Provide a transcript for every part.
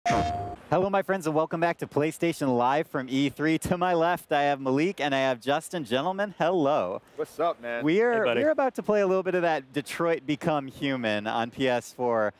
Hello, my friends, and welcome back to PlayStation Live from E3. To my left, I have Malik and I have Justin. Gentlemen, hello. What's up, man? We're about to play a little bit of that Detroit Become Human on PS4.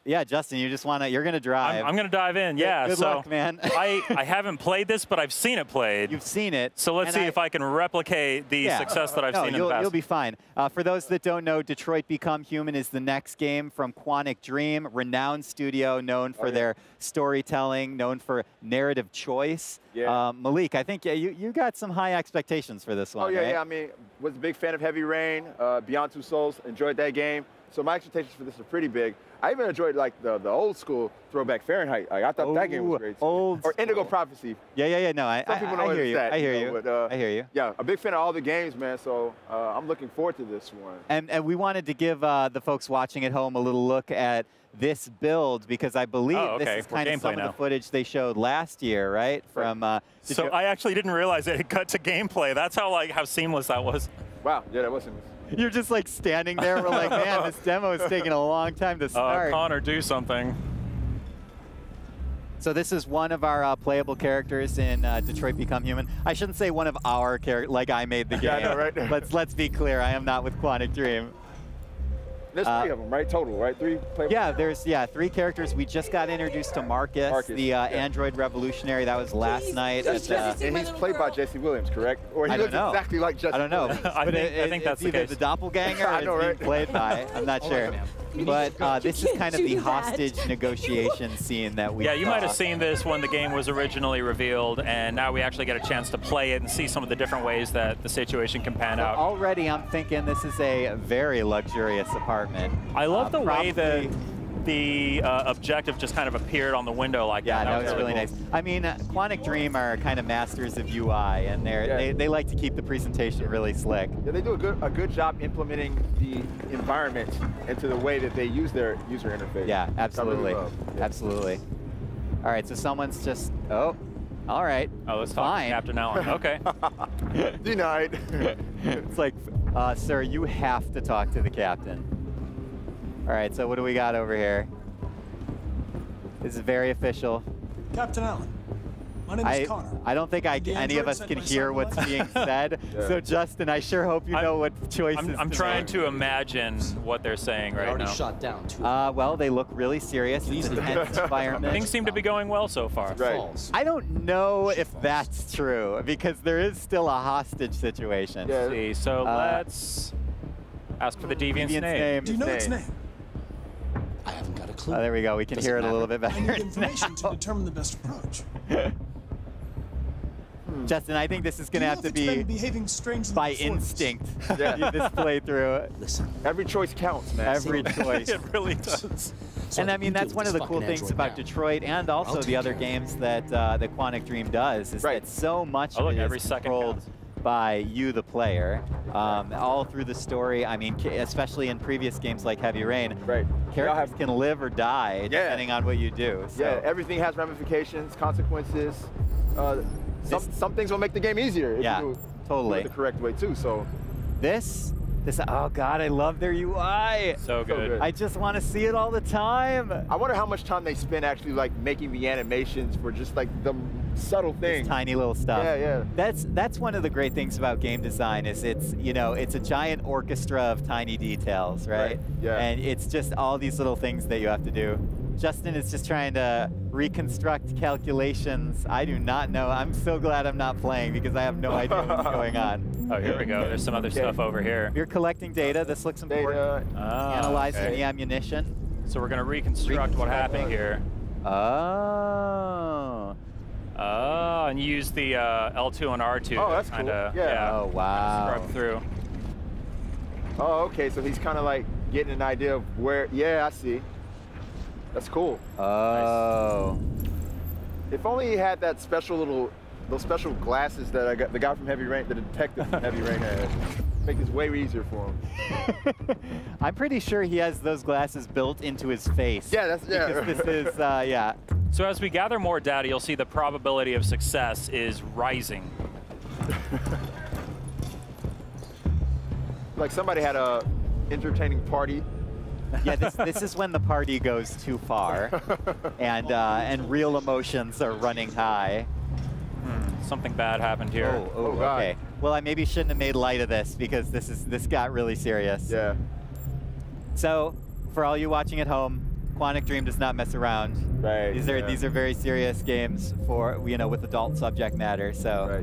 Yeah, Justin, you're gonna drive. I'm gonna dive in. Yeah. Good luck, man. I haven't played this, but I've seen it played. You've seen it. So let's see if I can replicate the success that I've seen in the past. You'll be fine. For those that don't know, Detroit Become Human is the next game from Quantic Dream, renowned studio known for their storytelling, known for narrative choice. Yeah. Malik, I think you got some high expectations for this one. Oh yeah, right? yeah. I mean, was a big fan of Heavy Rain, Beyond Two Souls. Enjoyed that game. So my expectations for this are pretty big. I even enjoyed like the old school throwback Fahrenheit. Like, I thought that game was great. Old or Indigo Prophecy. Yeah. No, Some people know I hear you. that, I hear you. But, I hear you. Yeah, a big fan of all the games, man. So I'm looking forward to this one. And we wanted to give the folks watching at home a little look at this build because I believe this is kind of some of the footage they showed last year, right? From so I actually didn't realize it cut to gameplay. That's how seamless that was. Wow, yeah, that wasn't. You're just like standing there. We're like, man, this demo is taking a long time to start. Connor, do something. So this is one of our playable characters in Detroit Become Human. I shouldn't say one of our characters, like I made the game. Yeah, I know, right? Let's be clear, I am not with Quantic Dream. There's 3 of them, right? Total, right? 3 playable? Yeah, there's 3 characters. We just got introduced to Marcus, the Android revolutionary. That was last night. And he's played by Jesse Williams, correct? Or he looks exactly like Jesse. I don't know. I think that's either the doppelganger I know, or right? it's being played by. I'm not sure. But this is kind of the hostage negotiation scene that we you might have seen this when the game was originally revealed, and now we actually get a chance to play it and see some of the different ways that the situation can pan out. Already I'm thinking this is a very luxurious apartment. I love the way that the objective just kind of appeared on the window like that. Yeah, that was really nice. I mean, Quantic Dream are kind of masters of UI, and they like to keep the presentation really slick. Yeah, they do a good job implementing the environment into the way that they use their user interface. Yeah, absolutely. Really Absolutely. All right, so someone's just, all right. Oh, let's talk to Captain Allen. Okay. Denied. It's like, sir, you have to talk to the captain. All right, so what do we got over here? This is very official. Captain Allen, my name is Connor. I don't think any of us can hear what's being said. So Justin, I sure hope you know what choices I'm trying to imagine what they're saying right now. Shot down well, they look really serious. It's a tense environment. Things seem to be going well so far. Right. I don't know if that's true because there is still a hostage situation. Yeah. Let's see, so let's ask for the deviant's name. Do you know its name? I haven't got a clue. There we go. We can hear it a little bit better. I need information to determine the best approach. Justin, I think this is going to have to be behaving strangely by instinct. Yeah. This playthrough. Listen. Every choice counts, man. Every choice. It really does. So and I mean, that's one of the cool things about Detroit and also the other games that that Quantic Dream does is that so much of it is controlled by you, the player, all through the story. I mean, especially in previous games like Heavy Rain, characters can live or die depending on what you do. So. Yeah, everything has ramifications, consequences. Some things will make the game easier if you do it the correct way too. So this, oh God, I love their UI. So good. I just want to see it all the time. I wonder how much time they spend actually like making the animations for just like the subtle things. Tiny little stuff. Yeah. That's one of the great things about game design is it's a giant orchestra of tiny details, right? Yeah. And it's just all these little things that you have to do. Justin is just trying to reconstruct calculations. I do not know. I'm so glad I'm not playing because I have no idea what's going on. Oh, here we go. There's some other stuff over here. You're collecting data. This looks important. Analyzing the ammunition. So we're going to reconstruct what happened here. Oh. Oh, and use the L2 and R2 to that's kinda, cool. Yeah. Oh, wow. Scrub through. Oh, okay. So he's kind of like getting an idea of where. Yeah, I see. That's cool. Oh. Nice. If only he had that those special glasses that the guy from Heavy Rain, the detective from Heavy Rain had. Make this way easier for him. I'm pretty sure he has those glasses built into his face. Yeah, because this is, yeah. So as we gather more data, you'll see the probability of success is rising. Like somebody had a entertaining party Yeah, this is when the party goes too far, and real emotions are running high. Something bad happened here. Oh, okay. Well, I maybe shouldn't have made light of this because this got really serious. Yeah. So, for all you watching at home, Quantic Dream does not mess around. Right. These are very serious games for with adult subject matter. So,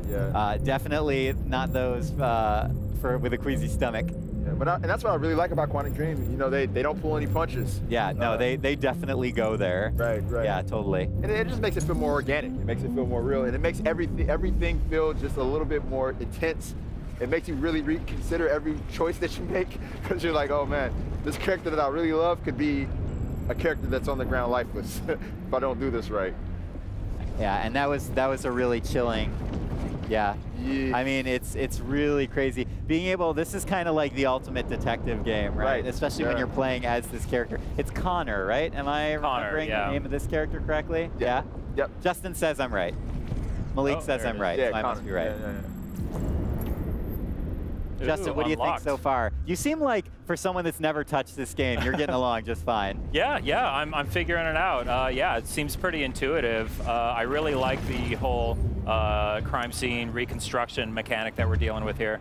definitely not those with a queasy stomach. Yeah, and that's what I really like about Quantic Dream. You know, they don't pull any punches. Yeah, no, they definitely go there. Right. Yeah, totally. And it just makes it feel more organic. It makes it feel more real, and it makes everything feel just a little bit more intense. It makes you really reconsider every choice that you make, because you're like, oh man, this character that I really love could be a character that's on the ground lifeless if I don't do this right. Yeah, and that was a really chilling. Yeah. I mean, it's really crazy. Being able, this is kind of like the ultimate detective game, right? Especially when you're playing as this character. It's Connor, right? Am I remembering the name of this character correctly? Yeah. Yep. Justin says I'm right. Malik says I'm right, so I must be right. Justin, what do you think so far? You seem like, for someone that's never touched this game, you're getting along just fine. Yeah, I'm figuring it out. Yeah, it seems pretty intuitive. I really like the whole crime scene reconstruction mechanic that we're dealing with here.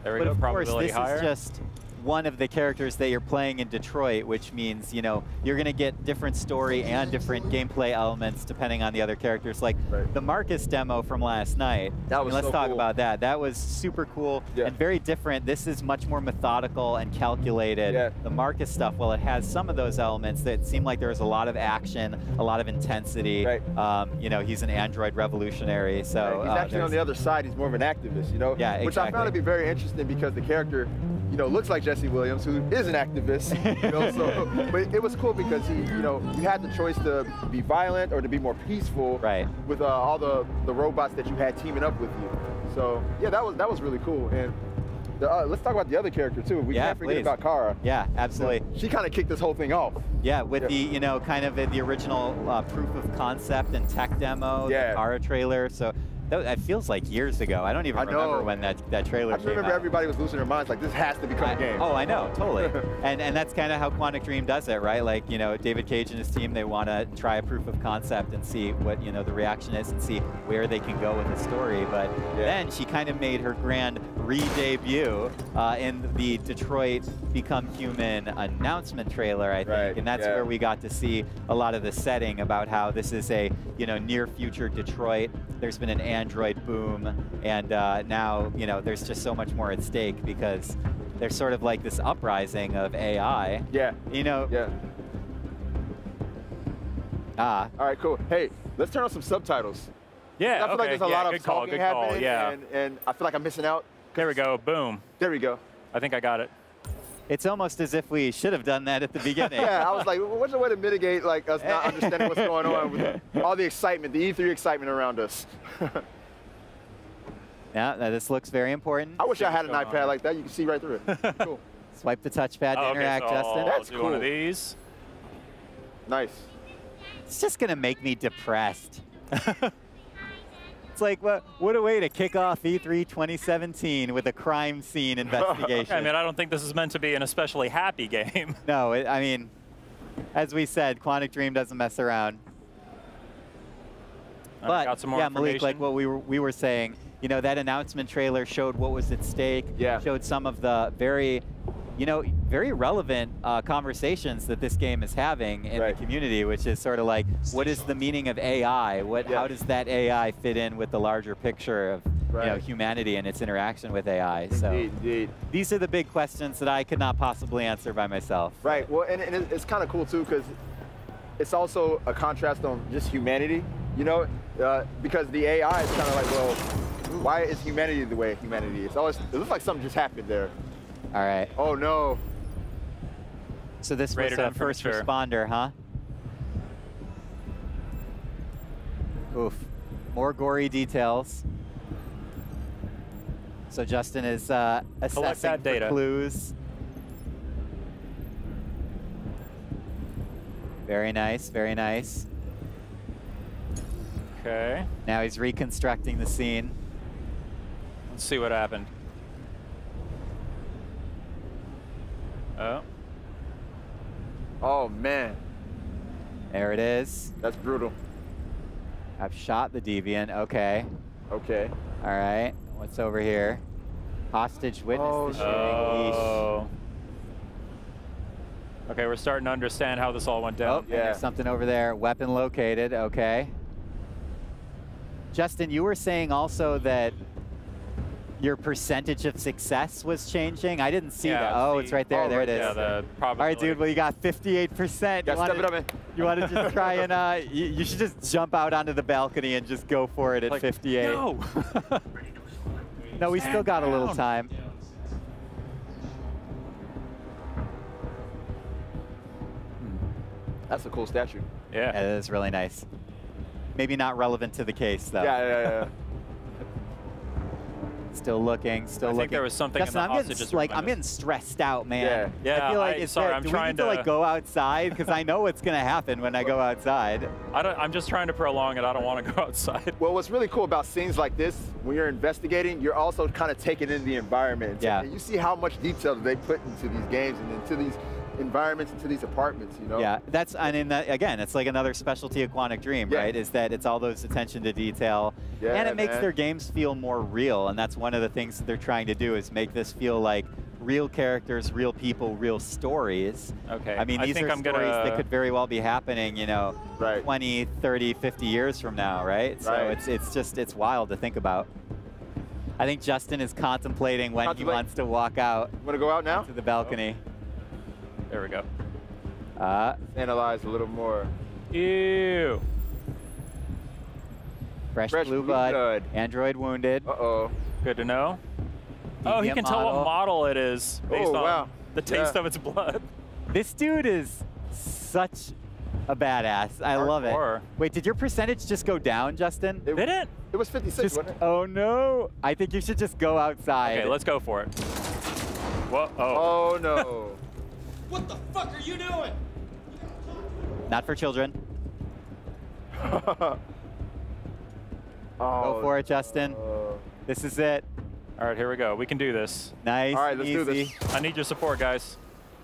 There we go, probability higher. This is just one of the characters that you're playing in Detroit, which means, you're going to get different story and different gameplay elements depending on the other characters. Like the Marcus demo from last night. That was let's talk cool. about that. That was super cool and very different. This is much more methodical and calculated. The Marcus stuff, well, it has some of those elements that seem like there was a lot of action, a lot of intensity. He's an android revolutionary, so he's actually on the other side. He's more of an activist, Yeah, which I found to be very interesting because the character, looks like Jesse Williams, who is an activist. But it was cool because you had the choice to be violent or to be more peaceful. With all the robots that you had teaming up with you. So yeah, that was really cool. And let's talk about the other character too. We can't forget about Kara. Yeah, absolutely. She kind of kicked this whole thing off. Yeah, with the kind of the original proof of concept and tech demo, the Kara trailer. So that feels like years ago. I don't even remember when that trailer came out. I remember everybody was losing their minds like, this has to become a game. Oh, I know, totally. and that's kind of how Quantic Dream does it, right? Like, David Cage and his team, they want to try a proof of concept and see what, the reaction is and see where they can go with the story. But then she kind of made her grand re-debut in the Detroit Become Human announcement trailer, I think. And that's where we got to see a lot of the setting about how this is a, near future Detroit. There's been an Android boom, and now, there's just so much more at stake because there's sort of like this uprising of AI. All right, cool. Hey, let's turn on some subtitles. Yeah, I feel like there's a lot of talking happening, yeah. and I feel like I'm missing out. There we go, boom. There we go. I think I got it. It's almost as if we should have done that at the beginning. I was like, what's the way to mitigate us not understanding what's going on with all the excitement, the E3 excitement around us? Yeah, this looks very important. I wish I had an iPad like that. You can see right through it. Cool. Swipe the touchpad to interact, Justin. That's cool. One of these. Nice. It's just going to make me depressed. It's like, what a way to kick off E3 2017 with a crime scene investigation. I mean, I don't think this is meant to be an especially happy game. No, I mean, as we said, Quantic Dream doesn't mess around. But got some more Malik, like what we were saying, that announcement trailer showed what was at stake. Showed some of the very relevant conversations that this game is having in the community, which is sort of like, what is the meaning of AI? How does that AI fit in with the larger picture of humanity and its interaction with AI? So Indeed. These are the big questions that I could not possibly answer by myself. Right. Well, and it's kind of cool too because it's also a contrast on just humanity. Because the AI is kind of like, well, why is humanity the way humanity is? It looks like something just happened there. All right. Oh, no. So this was a first responder, huh? Oof. More gory details. So Justin is assessing for clues. Very nice, very nice. Okay. Now he's reconstructing the scene. Let's see what happened. Oh. Oh, man. There it is. That's brutal. I've shot the Deviant. Okay. Okay. All right. What's over here? Hostage witness the shooting. Oh. Okay, we're starting to understand how this all went down. Oh, yeah. There's something over there. Weapon located. Okay. Justin, you were saying also that your percentage of success was changing. I didn't see that. Oh, it's right there. There it is. Yeah, the probability. All right, dude. Well, you got 58%. You want to just try and you should just jump out onto the balcony and just go for it at 58. No. No, we still got a little time. That's a cool statue. Yeah. It is really nice. Maybe not relevant to the case, though. Yeah. Still looking, still looking. I think there was something Justin, in the hostages room. I'm getting stressed out, man. Yeah. I feel like sorry, I'm do trying we need to like go outside? Because I know what's gonna happen when I go outside. I'm just trying to prolong it. I don't want to go outside. Well, what's really cool about scenes like this, when you're investigating, you're also kind of taking in the environment. Yeah. And you see how much detail they put into these games and into these environments, into these apartments, you know? Yeah, that's, I mean, again, it's like another specialty of Quantic Dream, right? Is that it's all those attention to detail. Yeah, and it makes man. their games feel more real. And that's one of the things that they're trying to do is make this feel like real characters, real people, real stories. Okay. I mean, these are stories that could very well be happening, you know, 20, 30, 50 years from now, right? So it's wild to think about. I think Justin is contemplating when he wants to walk out. Want to go out now? To the balcony. There we go. Analyze a little more. Ew. Fresh blue blood. Android wounded. Uh-oh. Good to know. Oh, he can tell what model it is based on the taste of its blood. This dude is such a badass. I love it. Wait, did your percentage just go down, Justin? Did it? It was 56, wasn't it? Oh, no. I think you should just go outside. Okay, let's go for it. Whoa. Oh, no. What the fuck are you doing? Not for children. Go for it, Justin. This is it. All right, here we go. We can do this. Nice. All right, let's do this. I need your support, guys.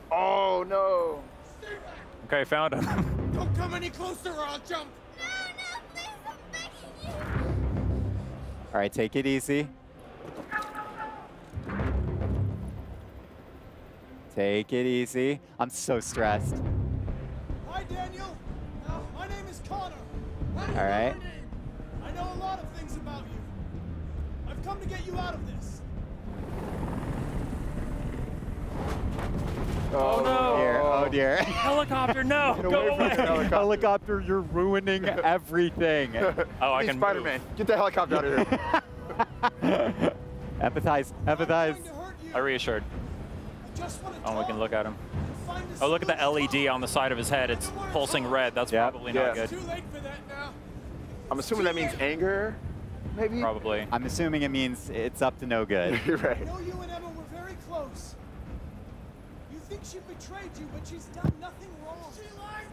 Oh, no. Okay, found him. Don't come any closer or I'll jump. No, please, I'm begging you. All right, take it easy. Take it easy. I'm so stressed. Hi, Daniel. My name is Connor. All right. I know a lot of things about you. I've come to get you out of this. Oh, no. Dear. Oh, dear. Helicopter, no. Go away. Helicopter, you're ruining everything. Oh, I can Spider-Man, get the helicopter out of here. Empathize. Empathize. I reassured. Oh, we can look at him. Oh, look at the LED on the side of his head. It's pulsing red. That's probably not good. Too late for that now. I'm assuming that means anger, maybe? Probably. I'm assuming it means it's up to no good. You're right. I know you and Emma were very close. You think she betrayed you, but she's done nothing wrong.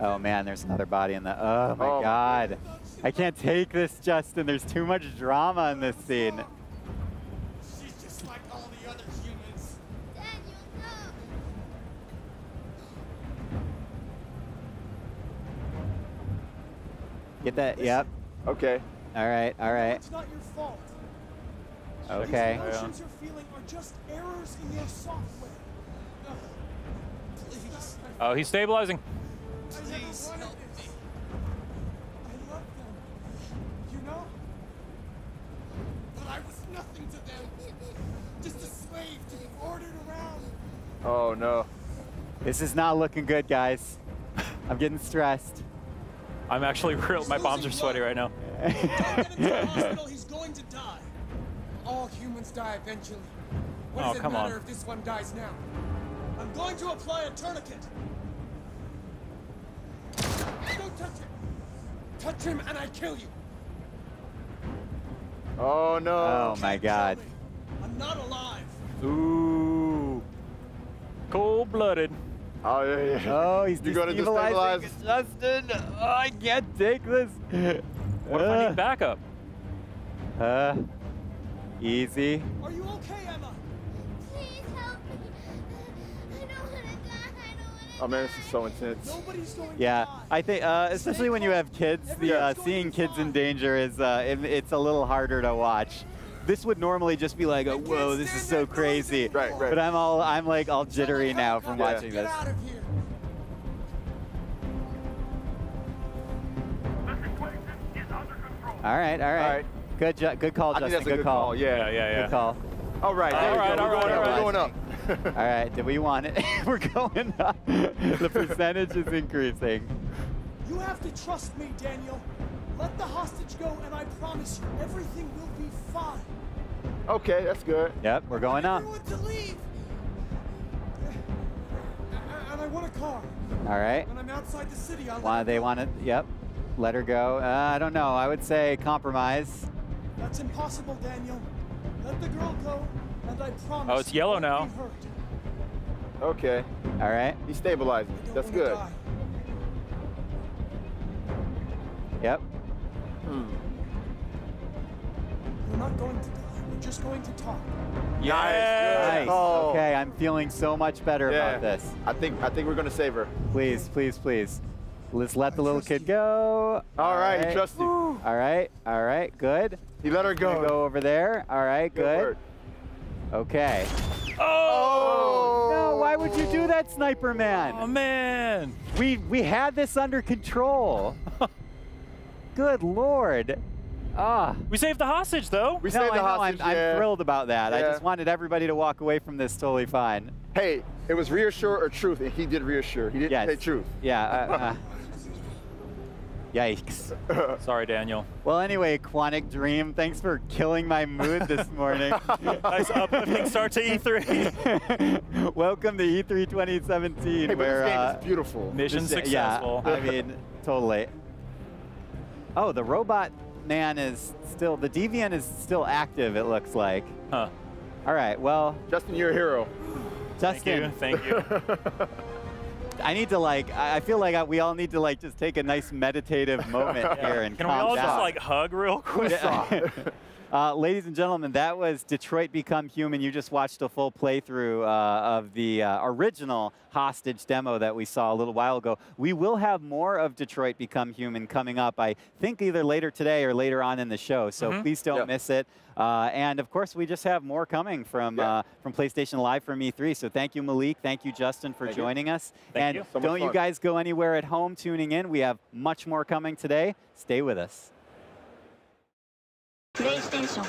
Oh, man, there's another body in the... Oh, my God. I can't take this, Justin. There's too much drama in this scene. She's just like all the other humans. Daniel, no. Get that? Yep. Okay. All right. All right. It's not your fault. Okay. These emotions you're feeling are just errors in your software. Please. Oh, he's stabilizing. Please help me. I love them. You know? But I was nothing to them. Just a slave to be ordered around. Oh, no. This is not looking good, guys. I'm getting stressed. I'm actually real. My palms are sweaty right now. Don't get him to the hospital. He's going to die. All humans die eventually. What does it matter if this one dies now? I'm going to apply a tourniquet. Don't touch him. Touch him and I kill you. Oh, no. Oh, my God. I'm not alive. Ooh. Cold-blooded. Oh, yeah. Oh, he's You're going to destabilizing destabilize. Justin. Oh, I can't take this. What if I need backup? Easy. Are you okay, Emma? Please help me. I don't want to die. I don't want to Oh man, this is so intense. Yeah, I think especially when you have kids, seeing kids in danger is it's a little harder to watch. This would normally just be like, whoa, this is so crazy. Right. But I'm like all jittery now from watching this. All right. Good call, Justin. Good call. Yeah. Good call. All right. We're going up. All right. Do we want it? We're going up. The percentage is increasing. You have to trust me, Daniel. Let the hostage go, and I promise you, everything will be fine. Okay, that's good. Yep, we're going up. Everyone to leave. And I want a car. All right. When I'm outside the city, They want it. Yep. Let her go. I don't know. I would say compromise. That's impossible, Daniel. Let the girl go, and I promise. Oh, it's yellow now. Okay. All right. He's stabilizing. That's good. Yep. We're not going to die. We're just going to talk. Nice. Oh. Okay, I'm feeling so much better about this. I think we're gonna save her. Please. Let's let the little kid go. All right, trust you. All right, good. He let her go. Go over there. All right, good. Work. Okay. Oh! No, why would you do that, Sniper Man? Oh, man. We had this under control. Good Lord. We saved the hostage, though. We saved the hostage. I'm thrilled about that. Yeah. I just wanted everybody to walk away from this totally fine. Hey, it was reassure or truth, and he did reassure. He didn't say truth. Yeah. Yikes. Sorry, Daniel. Well, anyway, Quantic Dream, thanks for killing my mood this morning. Nice uplifting start to E3. Welcome to E3 2017. Hey, where, this game is beautiful. Mission successful. Yeah, I mean, totally. Oh, the robot man is still, the Deviant is still active, it looks like. Huh. All right, well. Justin, you're a hero. Justin. Thank you. I need to I feel like we all need to just take a nice meditative moment here and Can calm we all down. just hug real quick? Ladies and gentlemen, that was Detroit Become Human. You just watched a full playthrough of the original hostage demo that we saw a little while ago. We will have more of Detroit Become Human coming up, I think either later today or later on in the show, so please don't miss it. And of course, we just have more coming from PlayStation Live from E3. So thank you, Malik. Thank you, Justin, for joining us. Thank you. And don't you guys go anywhere at home tuning in. We have much more coming today. Stay with us. PlayStation.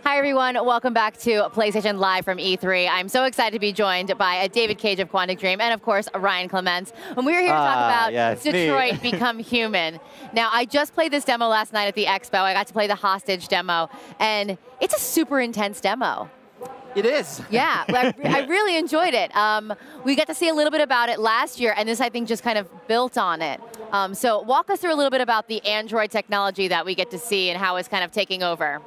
Hi, everyone. Welcome back to PlayStation Live from E3. I'm so excited to be joined by David Cage of Quantic Dream and, of course, Ryan Clements. And we're here to talk about Detroit Become Human. Now, I just played this demo last night at the Expo. I got to play the hostage demo, and it's a super intense demo. It is. Yeah, I really enjoyed it. We got to see a little bit about it last year, and this, I think, just kind of built on it. So walk us through a little bit about the Android technology that we get to see and how it's kind of taking over.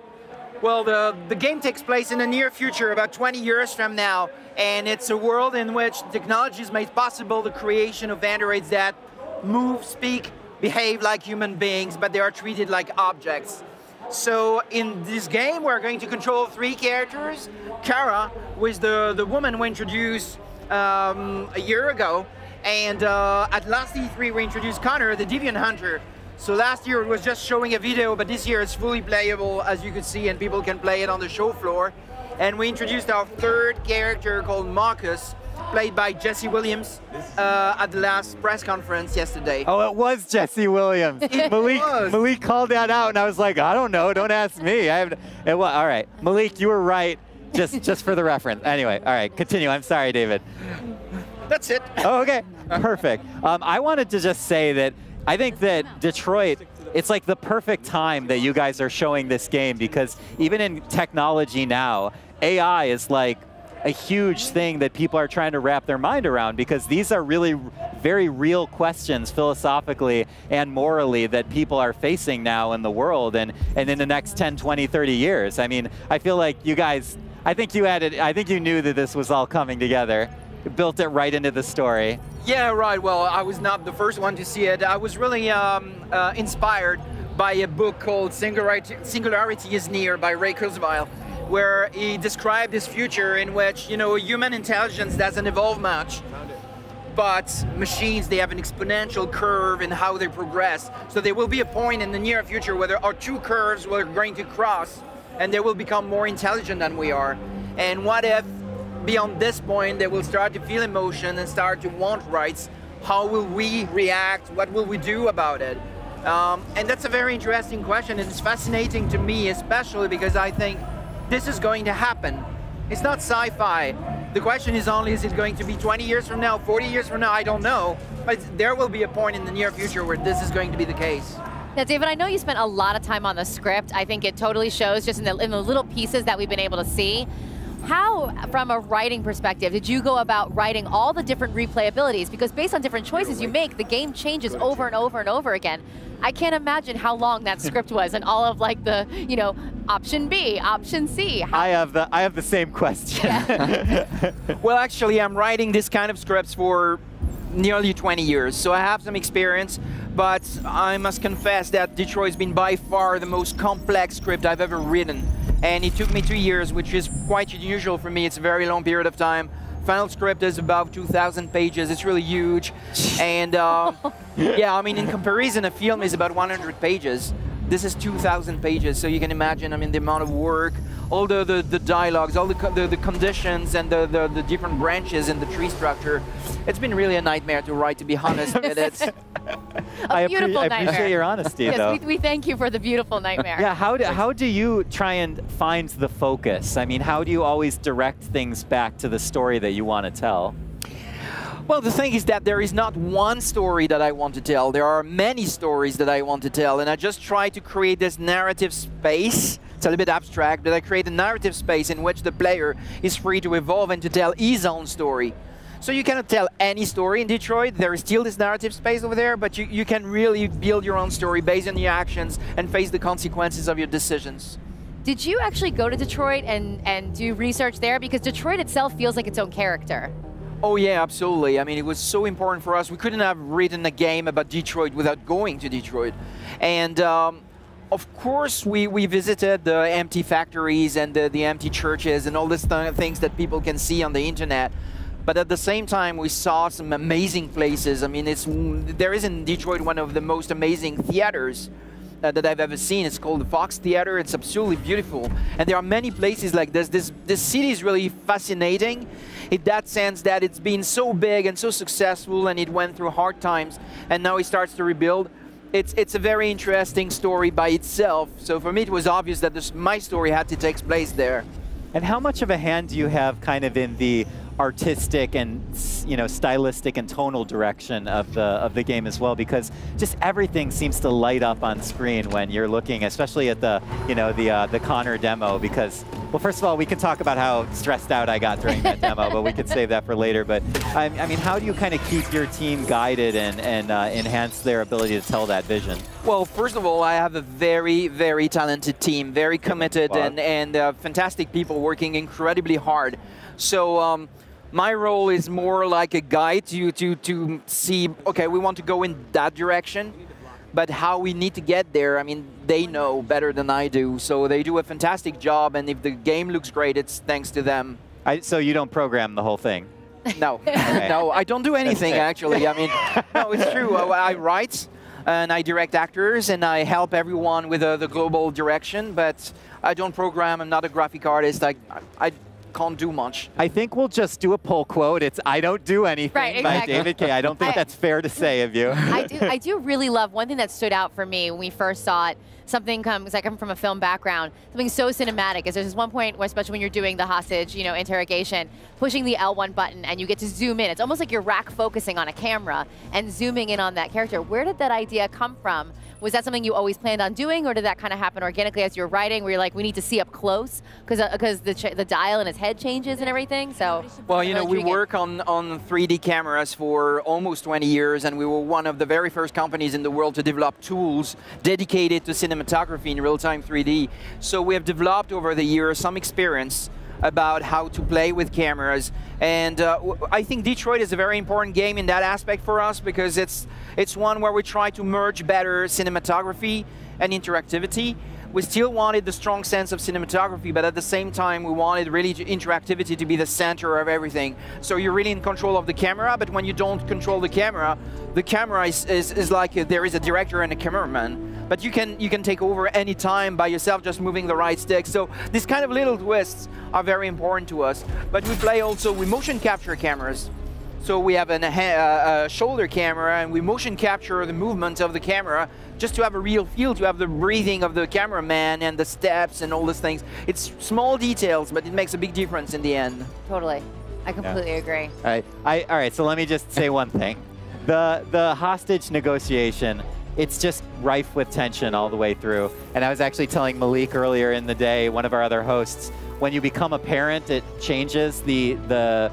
Well, the game takes place in the near future, about 20 years from now, and it's a world in which technology has made possible the creation of androids that move, speak, behave like human beings, but they are treated like objects. So in this game, we're going to control 3 characters. Kara was the woman we introduced a year ago, and at last E3 we introduced Connor, the Deviant Hunter. So last year it was just showing a video, but this year it's fully playable, as you could see, and people can play it on the show floor. And we introduced our 3rd character called Marcus, played by Jesse Williams at the last press conference yesterday. Oh, it was Jesse Williams. Malik called that out, and I was like, I don't know, don't ask me. All right, Malik, you were right, just for the reference. Anyway, all right, continue. I'm sorry, David. That's it. Oh, okay, perfect. I wanted to just say that I think that Detroit, it's like the perfect time that you guys are showing this game, because even in technology now, AI is like a huge thing that people are trying to wrap their mind around, because these are really very real questions philosophically and morally that people are facing now in the world and in the next 10, 20, 30 years. I mean, I feel like you guys, I think you knew that this was all coming together. built it right into the story. Yeah, right. Well, I was not the first one to see it. I was really inspired by a book called Singularity is Near by Ray Kurzweil, where he described this future in which, you know, human intelligence doesn't evolve much, but machines, they have an exponential curve in how they progress. So there will be a point in the near future where there are two curves we're going to cross, and they will become more intelligent than we are. And what if, beyond this point, they will start to feel emotion and start to want rights? How will we react? What will we do about it? And that's a very interesting question, and it's fascinating to me, especially because I think this is going to happen. It's not sci-fi. The question is only, is it going to be 20 years from now, 40 years from now? I don't know. But there will be a point in the near future where this is going to be the case. Now, David, I know you spent a lot of time on the script. I think it totally shows just in the little pieces that we've been able to see. How, from a writing perspective, did you go about writing all the different replayabilities? Because based on different choices you make, the game changes over and over and over again. I can't imagine how long that script was and all of like the, you know, option B, option C. I have the same question. Yeah. Well, actually, I'm writing this kind of scripts for nearly 20 years, so I have some experience, but I must confess that Detroit's been by far the most complex script I've ever written. And it took me 2 years, which is quite unusual for me. It's a very long period of time. Final script is about 2,000 pages. It's really huge. And yeah, I mean, in comparison, a film is about 100 pages. This is 2,000 pages, so you can imagine, I mean, the amount of work, all the dialogues, all the conditions, and the different branches in the tree structure. It's been really a nightmare to write, to be honest. I appreciate your honesty, though. Yes, we thank you for the beautiful nightmare. Yeah, how do you try and find the focus? I mean, how do you always direct things back to the story that you want to tell? Well, the thing is that there is not one story that I want to tell. There are many stories that I want to tell, and I just try to create this narrative space. It's a little bit abstract, but I create a narrative space in which the player is free to evolve and to tell his own story. So you cannot tell any story in Detroit. There is still this narrative space over there, but you can really build your own story based on your actions and face the consequences of your decisions. Did you actually go to Detroit and do research there? Because Detroit itself feels like its own character. Oh yeah, absolutely. I mean, it was so important for us. We couldn't have written a game about Detroit without going to Detroit. And of course, we visited the empty factories and the empty churches and all these things that people can see on the internet. But at the same time, we saw some amazing places. I mean, there is in Detroit one of the most amazing theaters that I've ever seen. It's called the Fox Theater. It's absolutely beautiful. And there are many places like this. This city is really fascinating in that sense that it's been so big and so successful, and it went through hard times, and now it starts to rebuild. It's a very interesting story by itself. So for me, it was obvious that my story had to take place there. And how much of a hand do you have kind of in the artistic and, you know, stylistic and tonal direction of the game as well? Because just everything seems to light up on screen when you're looking, especially at the, you know, the Connor demo. Because, well, first of all, we can talk about how stressed out I got during that demo, but we could save that for later. But I mean, how do you kind of keep your team guided and enhance their ability to tell that vision? Well, first of all, I have a very, very talented team, very committed, and fantastic people working incredibly hard. So my role is more like a guide to see, okay, we want to go in that direction, but how we need to get there, I mean, they know better than I do. So they do a fantastic job, and if the game looks great, it's thanks to them. So you don't program the whole thing? No, okay. No, I don't do anything, actually. I mean, no, it's true. I write, and I direct actors, and I help everyone with the global direction, but I don't program. I'm not a graphic artist. I can't do much. I think we'll just do a pull quote. It's "I don't do anything" right, exactly. by David K. I don't think that's fair to say of you. I do really love one thing that stood out for me when we first saw it. Something comes, I come from a film background, something so cinematic is there's this one point, where, especially when you're doing the hostage, you know, interrogation, pushing the L1 button and you get to zoom in. It's almost like you're rack focusing on a camera and zooming in on that character. Where did that idea come from? Was that something you always planned on doing, or did that kind of happen organically as you're writing, where you're like, we need to see up close because the dial in his head changes and everything? So, well, you know, we work on 3D cameras for almost 20 years, and we were one of the very first companies in the world to develop tools dedicated to cinematography in real-time 3D. So we have developed over the years some experience about how to play with cameras. And I think Detroit is a very important game in that aspect for us, because it's one where we try to merge better cinematography and interactivity. We still wanted the strong sense of cinematography, but at the same time, we wanted really interactivity to be the center of everything. So you're really in control of the camera, but when you don't control the camera is like there is a director and a cameraman. But you can take over any time by yourself, just moving the right stick. So these kind of little twists are very important to us. But we play also with motion capture cameras. So we have a shoulder camera, and we motion capture the movement of the camera just to have a real feel, to have the breathing of the cameraman and the steps and all these things. It's small details, but it makes a big difference in the end. Totally. I completely agree. All right, so let me just say one thing. The hostage negotiation, it's just rife with tension all the way through. And I was actually telling Malik earlier in the day, one of our other hosts, when you become a parent, it changes the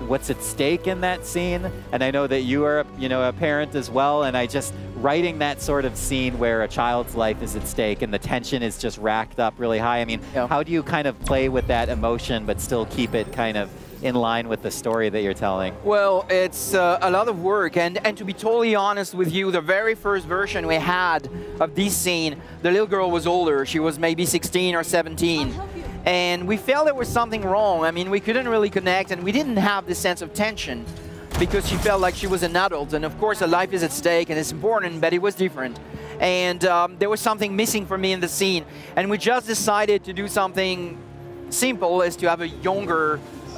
what's at stake in that scene. And I know that you are, a parent as well. And I just writing that sort of scene where a child's life is at stake and the tension is just racked up really high. I mean, how do you kind of play with that emotion but still keep it kind of in line with the story that you're telling? Well, it's a lot of work, and to be totally honest with you, the very first version we had of this scene, the little girl was older. She was maybe 16 or 17. And we felt there was something wrong. I mean, we couldn't really connect, and we didn't have this sense of tension because she felt like she was an adult. And of course, her life is at stake, and it's important, but it was different. And there was something missing for me in the scene. And we just decided to do something simple, is to have a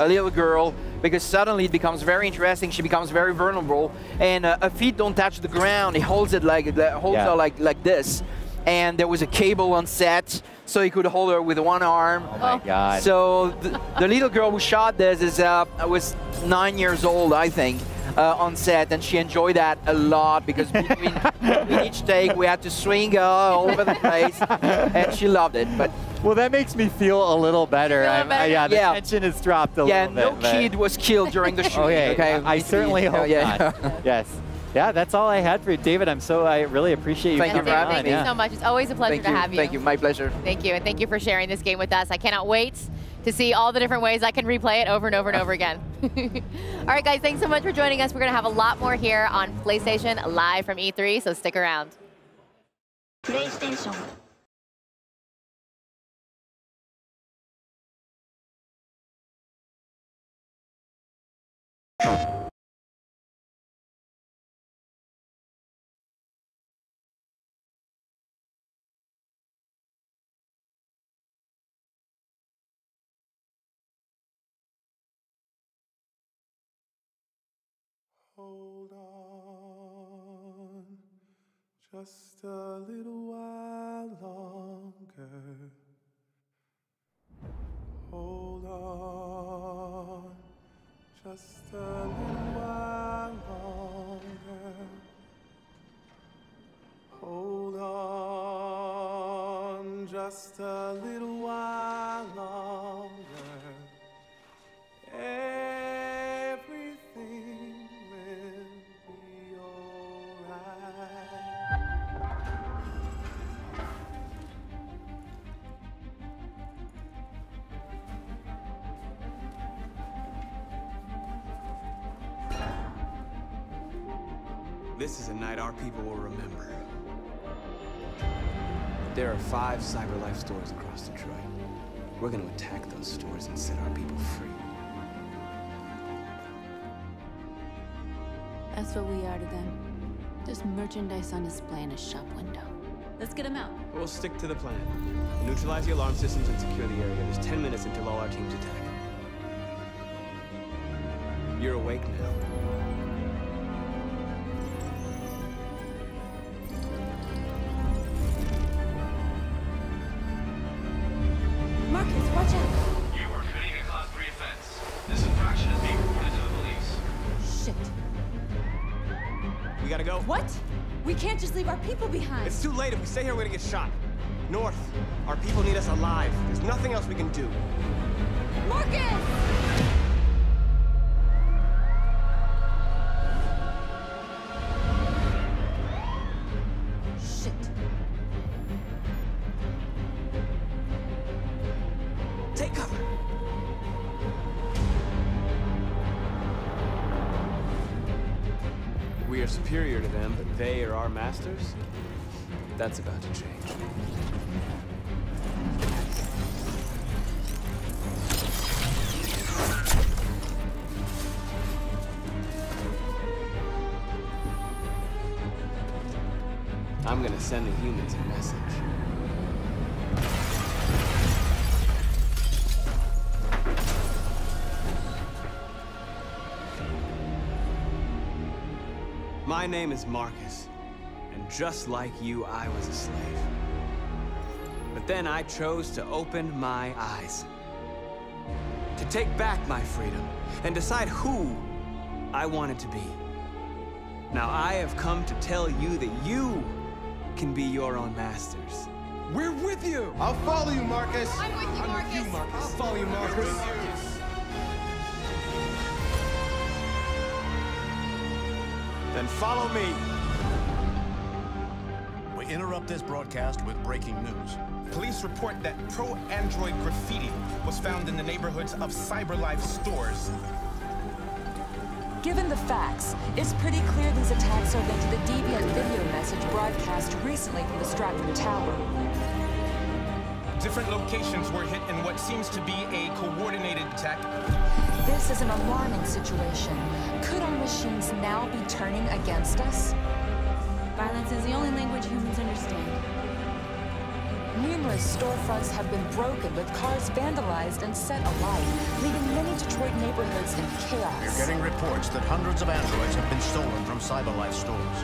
little girl, because suddenly it becomes very interesting. She becomes very vulnerable, and her feet don't touch the ground. He holds it her like this. And there was a cable on set, so he could hold her with one arm. Oh my God. So the little girl who shot this was 9 years old, I think, on set, and she enjoyed that a lot, because between each take we had to swing her all over the place, and she loved it. But well, that makes me feel a little better. The tension has dropped a little bit. Yeah, no kid was killed during the shooting. Okay, I certainly hope not. Yes. Yeah, that's all I had for you, David. I really appreciate you coming on. Thank you so much. It's always a pleasure to have you. Thank you. My pleasure. Thank you, and thank you for sharing this game with us. I cannot wait to see all the different ways I can replay it over and over and over again. All right, guys, thanks so much for joining us. We're going to have a lot more here on PlayStation live from E3, so stick around. PlayStation. Hold on, just a little while longer. Hold on, just a little while longer. Hold on, just a little while longer. Everything will be alright. This is a night our people will remember. There are 5 CyberLife stores across Detroit. We're going to attack those stores and set our people free. That's what we are to them. Just merchandise on display in a shop window. Let's get them out. We'll stick to the plan. Neutralize the alarm systems and secure the area. There's 10 minutes until all our teams attack. You're awake now. Marcus, watch out! You are committing a Class 3 offense. This infraction is being reported to the police. Shit. We gotta go. What? We can't just leave our people behind. It's too late. If we stay here, we're gonna get shot. North. Our people need us alive. There's nothing else we can do. Marcus! Shit. Take cover. we are superior to them, but they are our masters, that's about to change. I'm gonna send the humans a message. My name is Marcus, and just like you, I was a slave. But then I chose to open my eyes, to take back my freedom, and decide who I wanted to be. Now I have come to tell you that you can be your own masters. We're with you! I'll follow you, Marcus! I'm with you, Marcus! With you, Marcus. I'll follow you, Marcus. Then follow me! We interrupt this broadcast with breaking news. Police report that pro-android graffiti was found in the neighborhoods of CyberLife stores. Given the facts, it's pretty clear these attacks are linked to the deviant video message broadcast recently from the Stratton Tower. Different locations were hit in what seems to be a coordinated attack. This is an alarming situation. Could our machines now be turning against us? Violence is the only language humans understand. Numerous storefronts have been broken, with cars vandalized and set alight, leaving many Detroit neighborhoods in chaos. We're getting reports that hundreds of androids have been stolen from CyberLife stores.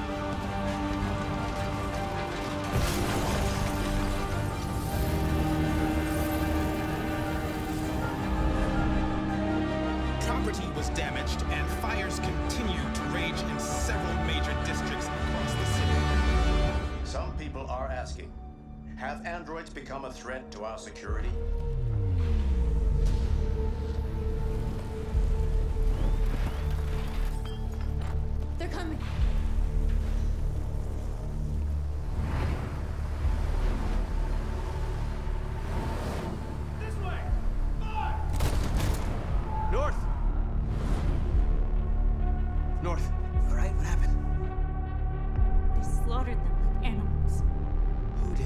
Property was damaged, and fires continue to rage in several major districts across the city. Some people are asking, have androids become a threat to our security? They're coming. This way! North! North! North. All right, what happened? They slaughtered them like animals. Who did?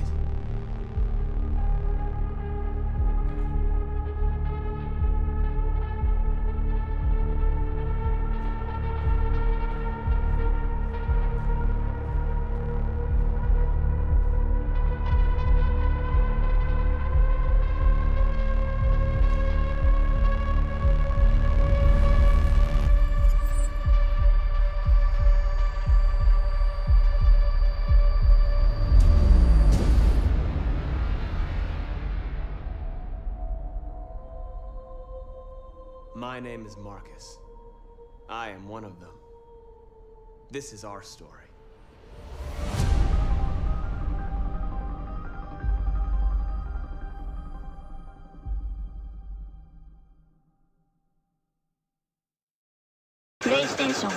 My name is Marcus. I am one of them. This is our story. PlayStation